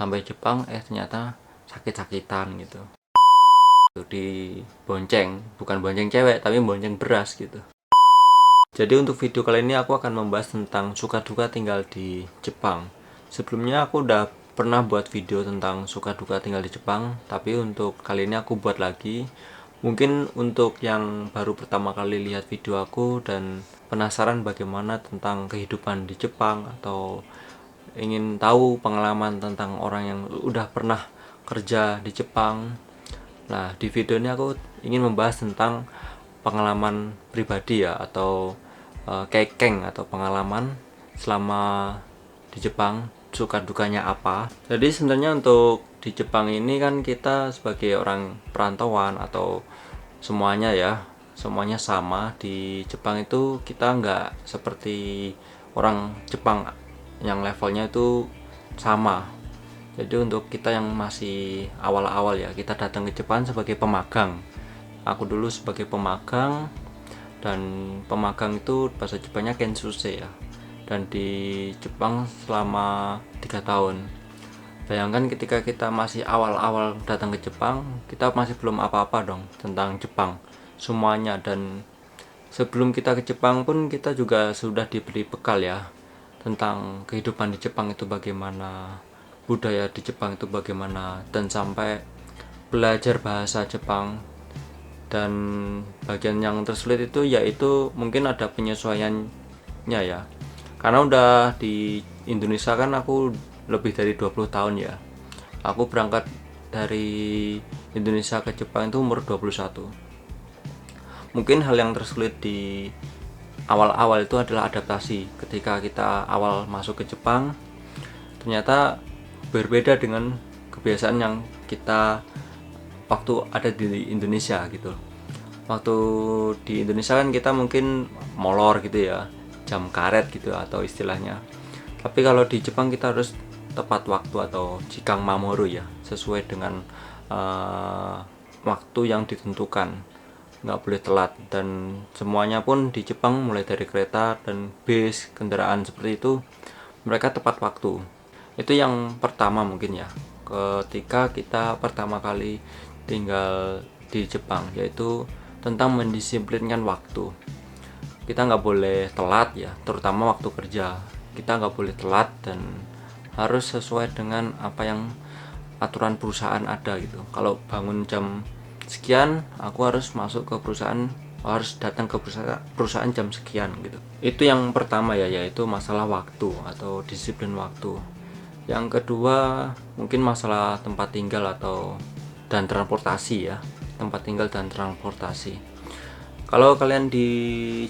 sampai Jepang ternyata sakit-sakitan gitu. Di bonceng, bukan bonceng cewek tapi bonceng beras gitu. Jadi untuk video kali ini aku akan membahas tentang suka duka tinggal di Jepang. Sebelumnya aku udah pernah buat video tentang suka duka tinggal di Jepang, tapi untuk kali ini aku buat lagi. Mungkin untuk yang baru pertama kali lihat video aku dan penasaran bagaimana tentang kehidupan di Jepang, atau ingin tahu pengalaman tentang orang yang udah pernah kerja di Jepang. Nah, di video ini aku ingin membahas tentang pengalaman pribadi ya, atau kekeng atau pengalaman selama di Jepang, suka dukanya apa. Jadi sebenarnya untuk di Jepang ini kan kita sebagai orang perantauan atau semuanya ya, semuanya sama. Di Jepang itu kita nggak seperti orang Jepang yang levelnya itu sama. Jadi untuk kita yang masih awal-awal ya, kita datang ke Jepang sebagai pemagang. Aku dulu sebagai pemagang, dan pemagang itu bahasa Jepangnya kensuse ya. Dan di Jepang selama 3 tahun. Bayangkan ketika kita masih awal-awal datang ke Jepang, kita masih belum apa-apa dong tentang Jepang semuanya. Dan sebelum kita ke Jepang pun kita juga sudah diberi bekal ya, tentang kehidupan di Jepang itu bagaimana, budaya di Jepang itu bagaimana, dan sampai belajar bahasa Jepang. Dan bagian yang tersulit itu yaitu mungkin ada penyesuaiannya ya, karena udah di Indonesia kan aku lebih dari 20 tahun ya. Aku berangkat dari Indonesia ke Jepang itu umur 21. Mungkin hal yang tersulit di awal-awal itu adalah adaptasi. Ketika kita awal masuk ke Jepang, ternyata berbeda dengan kebiasaan yang kita waktu ada di Indonesia gitu. Waktu di Indonesia kan kita mungkin molor gitu ya, jam karet gitu atau istilahnya. Tapi kalau di Jepang kita harus tepat waktu atau jikang mamoru ya, sesuai dengan waktu yang ditentukan, nggak boleh telat. Dan semuanya pun di Jepang mulai dari kereta dan bis, kendaraan seperti itu, mereka tepat waktu. Itu yang pertama mungkin ya, ketika kita pertama kali tinggal di Jepang, yaitu tentang mendisiplinkan waktu. Kita nggak boleh telat ya, terutama waktu kerja. Kita nggak boleh telat dan harus sesuai dengan apa yang aturan perusahaan ada gitu. Kalau bangun jam sekian, aku harus masuk ke perusahaan, harus datang ke perusahaan jam sekian gitu. Itu yang pertama ya, yaitu masalah waktu atau disiplin waktu. Yang kedua mungkin masalah tempat tinggal atau dan transportasi ya, tempat tinggal dan transportasi. Kalau kalian di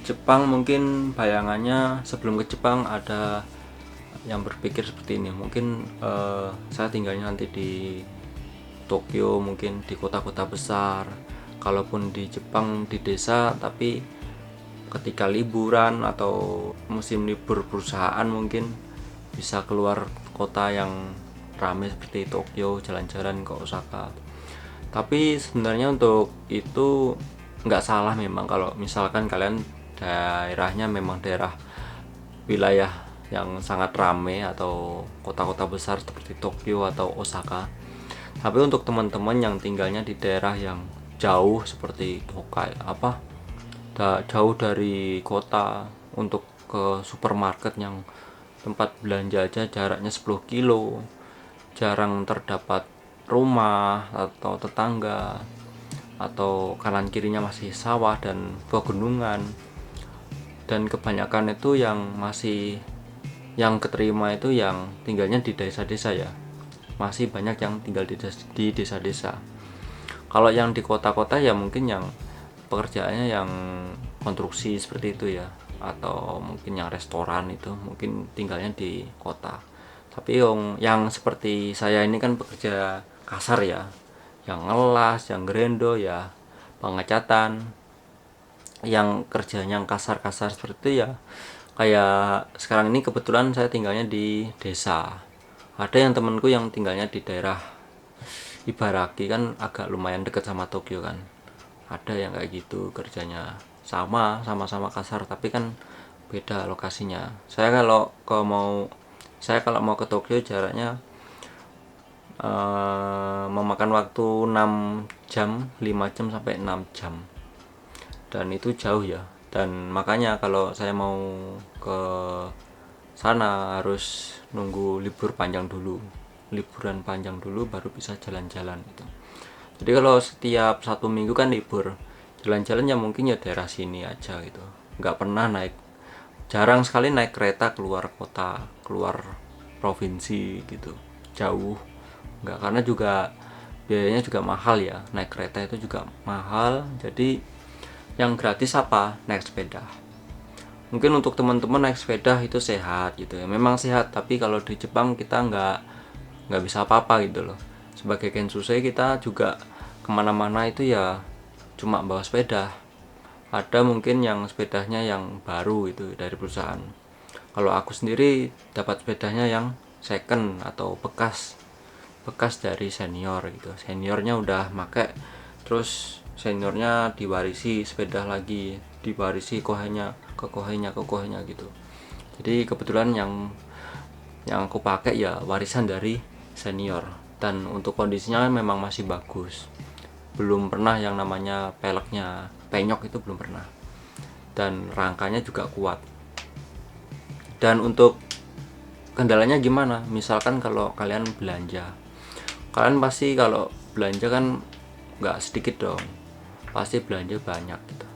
Jepang mungkin bayangannya sebelum ke Jepang ada yang berpikir seperti ini, mungkin saya tinggalnya nanti di Tokyo, mungkin di kota-kota besar. Kalaupun di Jepang di desa, tapi ketika liburan atau musim libur perusahaan mungkin bisa keluar kota yang ramai seperti Tokyo, jalan-jalan ke Osaka. Tapi sebenarnya untuk itu nggak salah memang kalau misalkan kalian daerahnya memang daerah wilayah yang sangat ramai atau kota-kota besar seperti Tokyo atau Osaka. Tapi untuk teman-teman yang tinggalnya di daerah yang jauh seperti Hokkaido, jauh dari kota, untuk ke supermarket yang tempat belanja aja jaraknya 10 kilo, jarang terdapat rumah atau tetangga, atau kanan kirinya masih sawah dan pegunungan. Dan kebanyakan itu yang keterima itu yang tinggalnya di desa-desa ya, masih banyak yang tinggal di desa-desa. Kalau yang di kota-kota ya mungkin yang pekerjaannya yang konstruksi seperti itu ya, atau mungkin yang restoran itu mungkin tinggalnya di kota. Tapi yang seperti saya ini kan pekerja kasar ya, yang ngelas, yang gerendo ya, pengecatan, yang kerjanya yang kasar-kasar seperti itu ya. Kayak sekarang ini kebetulan saya tinggalnya di desa. Ada yang temanku yang tinggalnya di daerah Ibaraki, kan agak lumayan dekat sama Tokyo kan. Ada yang kayak gitu kerjanya sama-sama kasar, tapi kan beda lokasinya. Saya kalau mau ke Tokyo jaraknya memakan waktu 6 jam, 5 jam sampai 6 jam, dan itu jauh ya. Dan makanya kalau saya mau ke sana harus nunggu liburan panjang dulu baru bisa jalan-jalan gitu. Jadi kalau setiap 1 minggu kan libur, jalan-jalan ya mungkin ya daerah sini aja gitu, nggak pernah jarang sekali naik kereta keluar kota, keluar provinsi gitu, jauh nggak, karena juga biayanya juga mahal ya, naik kereta itu juga mahal. Jadi yang gratis apa? Naik sepeda. Mungkin untuk teman-teman naik sepeda itu sehat gitu ya, memang sehat, tapi kalau di Jepang kita nggak bisa apa-apa gitu loh. Sebagai Kensusei kita juga kemana-mana itu ya cuma bawa sepeda. Ada mungkin yang sepedanya yang baru itu dari perusahaan. Kalau aku sendiri dapat sepedanya yang second atau bekas dari senior gitu. Seniornya udah make, terus seniornya diwarisi sepeda lagi, diwarisi kohenya gitu. Jadi kebetulan yang aku pakai ya warisan dari senior, dan untuk kondisinya memang masih bagus. Belum pernah yang namanya peleknya penyok, itu belum pernah, dan rangkanya juga kuat. Dan untuk kendalanya gimana? Misalkan kalau kalian belanja, kalian pasti kalau belanja kan nggak sedikit dong, pasti belanja banyak gitu.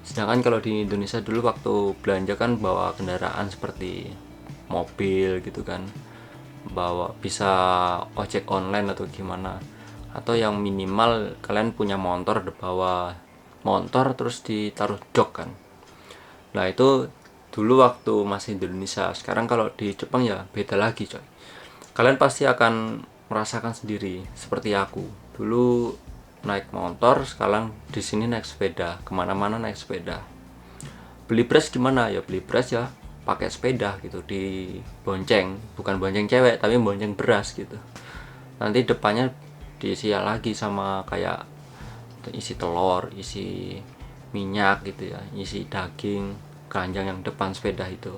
Sedangkan kalau di Indonesia dulu waktu belanja kan bawa kendaraan seperti mobil gitu kan, bawa bisa ojek online atau gimana, atau yang minimal kalian punya motor, bawa motor terus ditaruh jok kan. Nah itu dulu waktu masih di Indonesia. Sekarang kalau di Jepang ya beda lagi coy. Kalian pasti akan merasakan sendiri seperti aku dulu naik motor, sekarang di sini naik sepeda, kemana-mana naik sepeda. Beli beras gimana ya, beli beras ya pakai sepeda gitu, di bonceng, bukan bonceng cewek tapi bonceng beras gitu. Nanti depannya diisi lagi sama kayak isi telur, isi minyak gitu ya, isi daging, keranjang yang depan sepeda itu.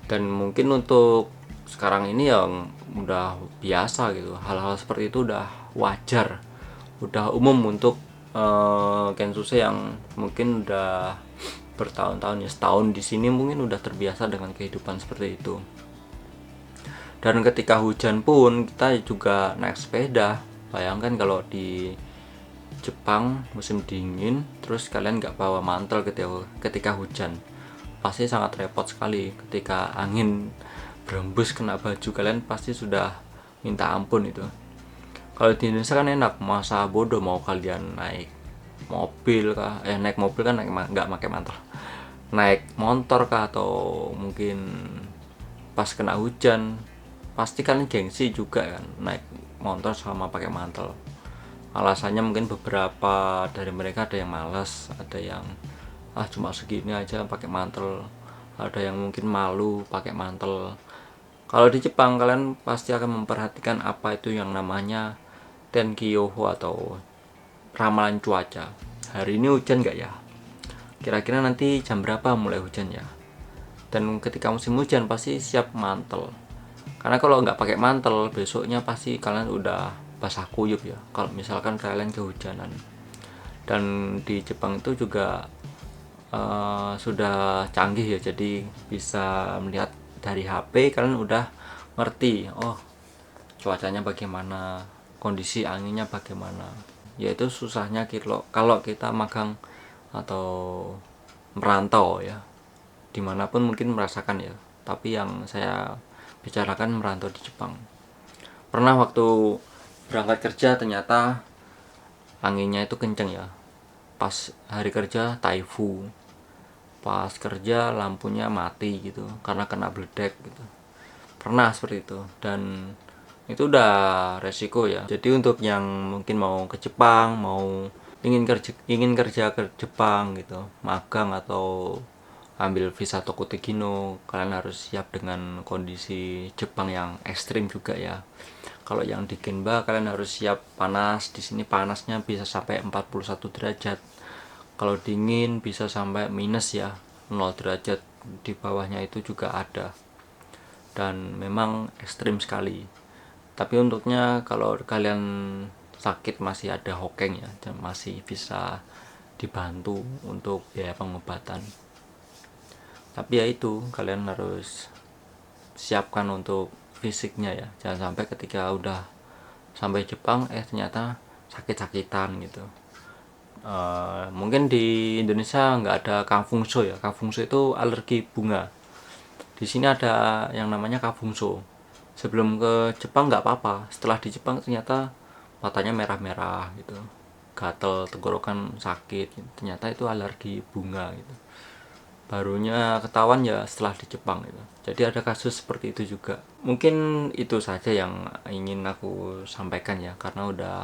Dan mungkin untuk sekarang ini yang udah biasa gitu, hal-hal seperti itu udah wajar, udah umum untuk Kensusei yang mungkin udah bertahun-tahun ya, setahun di sini mungkin udah terbiasa dengan kehidupan seperti itu. Dan ketika hujan pun kita juga naik sepeda. Bayangkan kalau di Jepang musim dingin terus kalian nggak bawa mantel ketika hujan, pasti sangat repot sekali. Ketika angin berembus kena baju kalian pasti sudah minta ampun itu. Kalau di Indonesia kan enak, masa bodoh mau kalian naik mobil kah, naik mobil kan nggak pakai mantel, naik motor kah, atau mungkin pas kena hujan pasti kalian gengsi juga kan naik motor sama pakai mantel. Alasannya mungkin beberapa dari mereka ada yang malas, ada yang cuma segini aja pakai mantel, ada yang mungkin malu pakai mantel. Kalau di Jepang kalian pasti akan memperhatikan apa itu yang namanya Tenkyoho atau ramalan cuaca. Hari ini hujan nggak ya? Kira-kira nanti jam berapa mulai hujan ya? Dan ketika musim hujan pasti siap mantel. Karena kalau nggak pakai mantel besoknya pasti kalian udah basah kuyup ya. Kalau misalkan kalian kehujanan. Dan di Jepang itu juga sudah canggih ya, jadi bisa melihat dari HP kalian udah ngerti, oh cuacanya bagaimana, kondisi anginnya bagaimana. Yaitu susahnya kalau kita magang atau merantau ya, dimanapun mungkin merasakan ya, tapi yang saya bicarakan merantau di Jepang. Pernah waktu berangkat kerja ternyata anginnya itu kenceng ya, pas hari kerja taifu, pas kerja lampunya mati gitu karena kena bledek gitu. Pernah seperti itu, dan itu udah resiko ya. Jadi untuk yang mungkin mau ke Jepang, ingin kerja ke Jepang gitu, magang atau ambil visa Tokutegino, kalian harus siap dengan kondisi Jepang yang ekstrim juga ya. Kalau yang di Genba kalian harus siap panas. Di sini panasnya bisa sampai 41 derajat. Kalau dingin bisa sampai minus ya, 0 derajat. Di bawahnya itu juga ada. Dan memang ekstrim sekali. Tapi untuknya kalau kalian sakit masih ada hokeng ya, dan masih bisa dibantu untuk biaya pengobatan. Tapi ya itu, kalian harus siapkan untuk fisiknya ya, jangan sampai ketika udah sampai Jepang ternyata sakit-sakitan gitu. Mungkin di Indonesia nggak ada kafungso ya. Kafungso itu alergi bunga. Di sini ada yang namanya kafungso. Sebelum ke Jepang nggak apa-apa, setelah di Jepang ternyata matanya merah-merah gitu, gatel, tenggorokan sakit gitu. Ternyata itu alergi bunga gitu. Barunya ketahuan ya setelah di Jepang gitu. Jadi ada kasus seperti itu juga. Mungkin itu saja yang ingin aku sampaikan ya, karena udah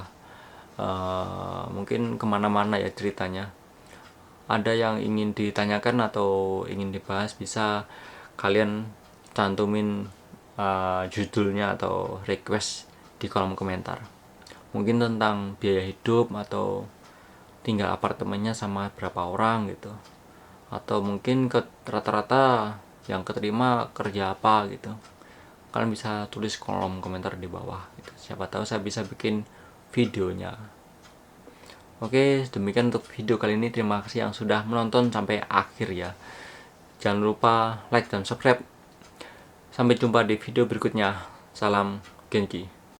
mungkin kemana-mana ya ceritanya. Ada yang ingin ditanyakan atau ingin dibahas, bisa kalian cantumin judulnya atau request di kolom komentar. Mungkin tentang biaya hidup atau tinggal apartemennya sama berapa orang gitu, atau mungkin ke rata-rata yang keterima kerja apa gitu. Kalian bisa tulis kolom komentar di bawah gitu. Siapa tahu saya bisa bikin videonya. Oke, demikian untuk video kali ini. Terima kasih yang sudah menonton sampai akhir ya. Jangan lupa like dan subscribe. Sampai jumpa di video berikutnya. Salam Genki.